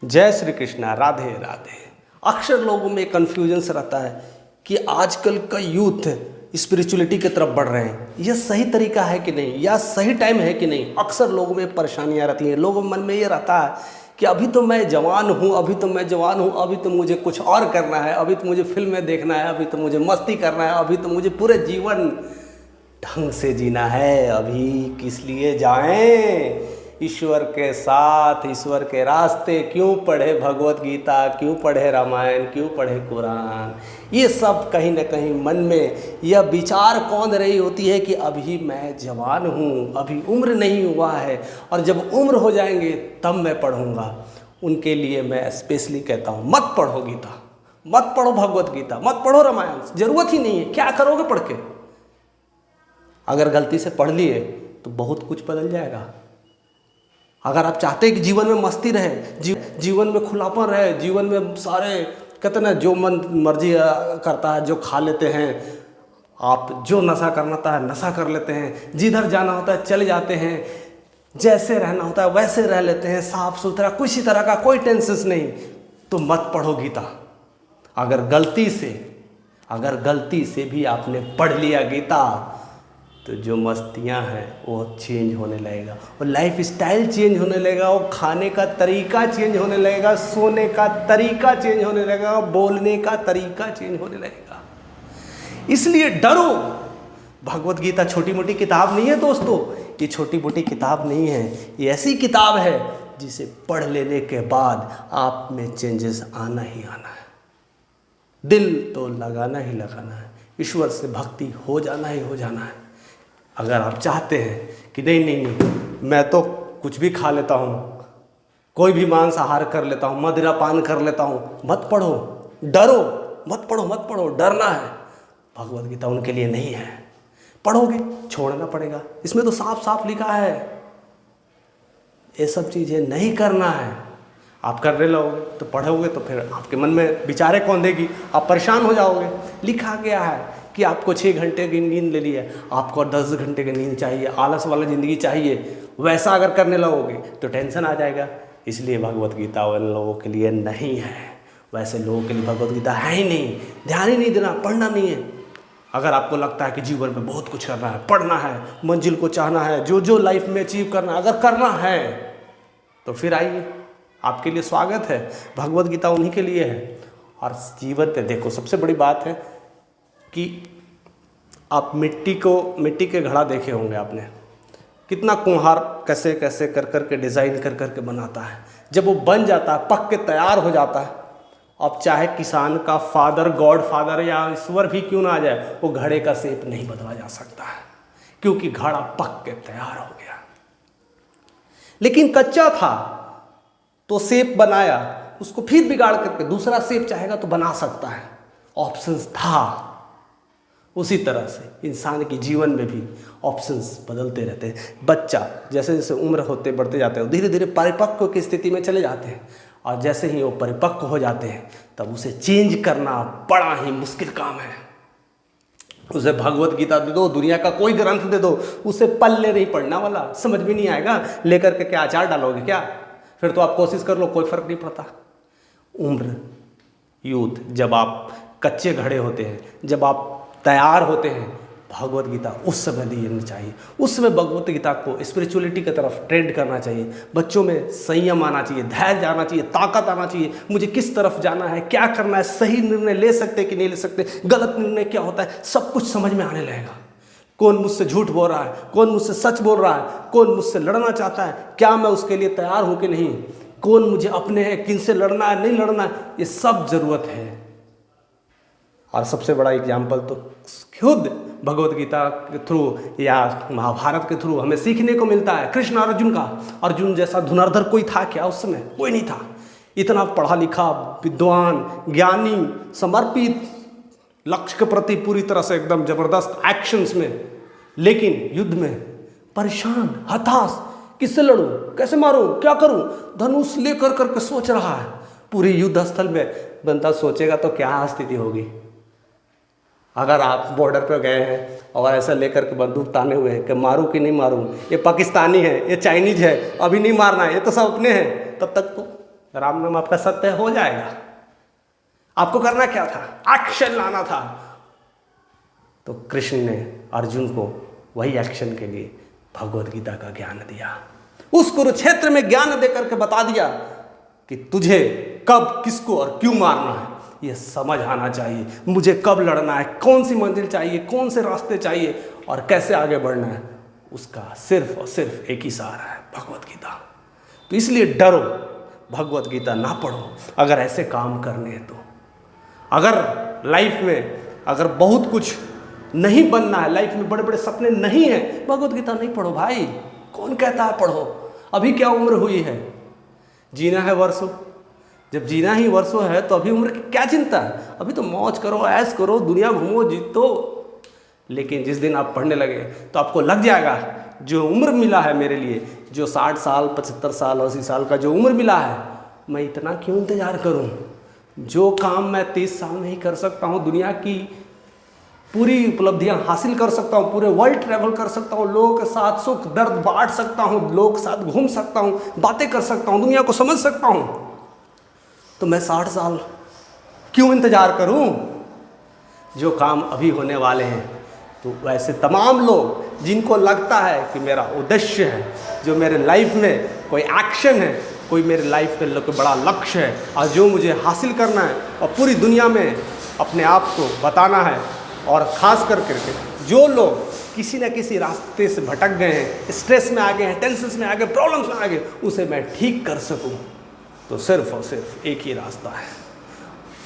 जय श्री कृष्णा, राधे राधे। अक्सर लोगों में कन्फ्यूजन रहता है कि आजकल का यूथ स्पिरिचुअलिटी की तरफ बढ़ रहे हैं, यह सही तरीका है कि नहीं, या सही टाइम है कि नहीं। अक्सर लोगों में परेशानियां रहती हैं। लोगों के मन में ये रहता है कि अभी तो मैं जवान हूँ, अभी तो मुझे कुछ और करना है, अभी तो मुझे फिल्में देखना है, अभी तो मुझे मस्ती करना है, अभी तो मुझे पूरे जीवन ढंग से जीना है। अभी किस लिए जाएं ईश्वर के साथ, ईश्वर के रास्ते? क्यों पढ़े भगवत गीता, क्यों पढ़े रामायण, क्यों पढ़े कुरान? ये सब कहीं ना कहीं मन में यह विचार कौंध रही होती है कि अभी मैं जवान हूँ, अभी उम्र नहीं हुआ है, और जब उम्र हो जाएंगे तब मैं पढ़ूँगा। उनके लिए मैं स्पेशली कहता हूँ, मत पढ़ो गीता, मत पढ़ो भगवत गीता, मत पढ़ो रामायण। ज़रूरत ही नहीं है। क्या करोगे पढ़ के? अगर गलती से पढ़ लिए तो बहुत कुछ बदल जाएगा। अगर आप चाहते हैं कि जीवन में मस्ती रहे, जीवन में खुलापन रहे, जीवन में सारे कहते ना जो मन मर्जी करता है जो खा लेते हैं, आप जो नशा करना होता है नशा कर लेते हैं, जिधर जाना होता है चले जाते हैं, जैसे रहना होता है वैसे रह लेते हैं, साफ सुथरा, किसी तरह का कोई टेंशन नहीं, तो मत पढ़ो गीता। अगर गलती से भी आपने पढ़ लिया गीता तो जो मस्तियाँ हैं वो चेंज होने लगेगा, और लाइफ स्टाइल चेंज होने लगेगा, वो खाने का तरीका चेंज होने लगेगा, सोने का तरीका चेंज होने लगेगा, बोलने का तरीका चेंज होने लगेगा। इसलिए डरो। भगवत गीता छोटी मोटी किताब नहीं है दोस्तों, ये छोटी मोटी किताब नहीं है, ये ऐसी किताब है जिसे पढ़ लेने के बाद आप में चेंजेस आना ही आना है। दिल तो लगाना ही लगाना है, ईश्वर से भक्ति हो जाना ही हो जाना है। अगर आप चाहते हैं कि नहीं मैं तो कुछ भी खा लेता हूँ, कोई भी मांसाहार कर लेता हूँ, मदिरा पान कर लेता हूँ, मत पढ़ो, डरो, मत पढ़ो, डरना है। भगवत गीता उनके लिए नहीं है। पढ़ोगे छोड़ना पड़ेगा, इसमें तो साफ साफ लिखा है ये सब चीज़ें नहीं करना है। आप करने लगोगे तो पढ़ोगे तो फिर आपके मन में विचारें कौन देगी, आप परेशान हो जाओगे। लिखा गया है कि आपको 6 घंटे की नींद ले ली है, आपको 10 घंटे की नींद चाहिए, आलस वाला ज़िंदगी चाहिए, वैसा अगर करने लगोगे तो टेंशन आ जाएगा। इसलिए भगवत गीता उन लोगों के लिए नहीं है, वैसे लोगों के लिए भगवत गीता है ही नहीं। ध्यान ही नहीं देना, पढ़ना नहीं है। अगर आपको लगता है कि जीवन में बहुत कुछ करना है, पढ़ना है, मंजिल को चाहना है, जो लाइफ में अचीव करना है, अगर करना है तो फिर आइए, आपके लिए स्वागत है। भगवत गीता उन्हीं के लिए है। और जीवन पे देखो, सबसे बड़ी बात है कि आप मिट्टी के घड़ा देखे होंगे आपने, कितना कुम्हार कैसे कैसे कर कर के डिज़ाइन कर कर के बनाता है। जब वो बन जाता है, पक के तैयार हो जाता है, अब चाहे किसान का फादर, गॉड फादर या ईश्वर भी क्यों ना आ जाए, वो घड़े का शेप नहीं बदला जा सकता है, क्योंकि घड़ा पक के तैयार हो गया। लेकिन कच्चा था तो शेप बनाया, उसको फिर बिगाड़ करके दूसरा शेप चाहेगा तो बना सकता है, ऑप्शंस था। उसी तरह से इंसान के जीवन में भी ऑप्शंस बदलते रहते हैं। बच्चा जैसे जैसे उम्र होते बढ़ते जाते हैं, धीरे धीरे परिपक्व की स्थिति में चले जाते हैं, और जैसे ही वो परिपक्व हो जाते हैं तब उसे चेंज करना बड़ा ही मुश्किल काम है। उसे भगवत गीता दे दो, दुनिया का कोई ग्रंथ दे दो, उसे पल्ले नहीं पढ़ना वाला, समझ भी नहीं आएगा। लेकर के क्या अचार डालोगे क्या? फिर तो आप कोशिश कर लो, कोई फर्क नहीं पड़ता। उम्र, यूथ, जब आप कच्चे घड़े होते हैं, जब आप तैयार होते हैं, भगवत गीता उस समय देनी चाहिए। उस समय भगवत गीता को स्पिरिचुअलिटी की तरफ ट्रेंड करना चाहिए। बच्चों में संयम आना चाहिए, धैर्य आना चाहिए, ताकत आना चाहिए। मुझे किस तरफ जाना है, क्या करना है, सही निर्णय ले सकते कि नहीं ले सकते, गलत निर्णय क्या होता है, सब कुछ समझ में आने लगेगा। कौन मुझसे झूठ बोल रहा है, कौन मुझसे सच बोल रहा है, कौन मुझसे लड़ना चाहता है, क्या मैं उसके लिए तैयार हूँ कि नहीं, कौन मुझे अपने है, किन से लड़ना है नहीं लड़ना है, ये सब ज़रूरत है। और सबसे बड़ा एग्जाम्पल तो खुद भगवत गीता के थ्रू या महाभारत के थ्रू हमें सीखने को मिलता है। कृष्ण और अर्जुन का, अर्जुन जैसा धुरंधर कोई था क्या उस समय? कोई नहीं था। इतना पढ़ा लिखा, विद्वान, ज्ञानी, समर्पित, लक्ष्य के प्रति पूरी तरह से एकदम जबरदस्त एक्शंस में, लेकिन युद्ध में परेशान, हताश, किससे लड़ूं, कैसे मारूं, क्या करूं, धनुष लेकर करके सोच रहा है। पूरी युद्ध स्थल में बंदा सोचेगा तो क्या स्थिति होगी। अगर आप बॉर्डर पर गए हैं और ऐसा लेकर के बंदूक ताने हुए हैं कि मारूं कि नहीं मारूं, ये पाकिस्तानी है, ये चाइनीज है, अभी नहीं मारना है, ये तो सब अपने हैं, तब तक तो राम नाम आपका सत्य हो जाएगा। आपको करना क्या था? एक्शन लाना था। तो कृष्ण ने अर्जुन को वही एक्शन के लिए भगवत गीता का ज्ञान दिया। उस कुरुक्षेत्र में ज्ञान देकर के बता दिया कि तुझे कब, किसको और क्यों मारना है ये समझ आना चाहिए। मुझे कब लड़ना है, कौन सी मंजिल चाहिए, कौन से रास्ते चाहिए और कैसे आगे बढ़ना है, उसका सिर्फ और सिर्फ एक ही सहारा है, भगवत गीता। तो इसलिए डरो, भगवत गीता ना पढ़ो अगर ऐसे काम करने हैं तो। अगर लाइफ में अगर बहुत कुछ नहीं बनना है, लाइफ में बड़े बड़े सपने नहीं हैं, भगवत गीता नहीं पढ़ो भाई। कौन कहता है पढ़ो? अभी क्या उम्र हुई है? जीना है वर्षों। जब जीना ही वर्षों है तो अभी उम्र की क्या चिंता है? अभी तो मौज करो, ऐश करो, दुनिया घूमो, जीतो। लेकिन जिस दिन आप पढ़ने लगे तो आपको लग जाएगा जो उम्र मिला है मेरे लिए, जो 60 साल 75 साल 80 साल का जो उम्र मिला है, मैं इतना क्यों इंतज़ार करूं? जो काम मैं 30 साल में ही कर सकता हूं, दुनिया की पूरी उपलब्धियां हासिल कर सकता हूं, पूरे वर्ल्ड ट्रैवल कर सकता हूं, लोगों के साथ सुख दर्द बांट सकता हूं, लोगों के साथ घूम सकता हूं, बातें कर सकता हूं, दुनिया को समझ सकता हूं, तो मैं 60 साल क्यों इंतज़ार करूं? जो काम अभी होने वाले हैं, तो वैसे तमाम लोग जिनको लगता है कि मेरा उद्देश्य है, जो मेरे लाइफ में कोई एक्शन है, कोई मेरे लाइफ में कोई बड़ा लक्ष्य है और जो मुझे हासिल करना है और पूरी दुनिया में अपने आप को बताना है, और ख़ास करके जो लोग किसी न किसी रास्ते से भटक गए हैं, स्ट्रेस में आ गए हैं, टेंशन में आ गए, प्रॉब्लम्स में आ गए, उसे मैं ठीक कर सकूं, तो सिर्फ और सिर्फ एक ही रास्ता है,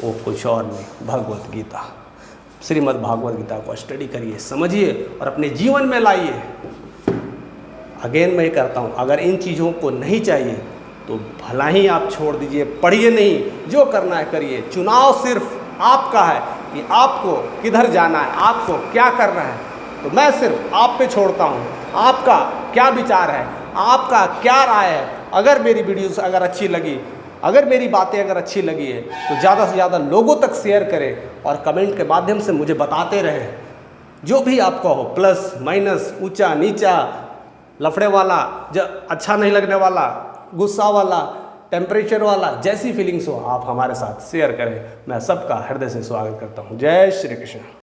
वो कुछ और नहीं, भगवत गीता। श्रीमद् भागवत गीता को स्टडी करिए, समझिए और अपने जीवन में लाइए। अगेन मैं करता हूँ, अगर इन चीज़ों को नहीं चाहिए तो भला ही आप छोड़ दीजिए, पढ़िए नहीं, जो करना है करिए। चुनाव सिर्फ आपका है कि आपको किधर जाना है, आपको क्या करना है। तो मैं सिर्फ आप पे छोड़ता हूँ, आपका क्या विचार है, आपका क्या राय है। अगर मेरी वीडियोस अगर अच्छी लगी, अगर मेरी बातें अगर अच्छी लगी है तो ज़्यादा से ज़्यादा लोगों तक शेयर करें और कमेंट के माध्यम से मुझे बताते रहें, जो भी आपका हो, प्लस माइनस, ऊंचा नीचा, लफड़े वाला, अच्छा नहीं लगने वाला, गुस्सा वाला, टेम्परेचर वाला, जैसी फीलिंग्स हो आप हमारे साथ शेयर करें। मैं सबका हृदय से स्वागत करता हूँ। जय श्री कृष्ण।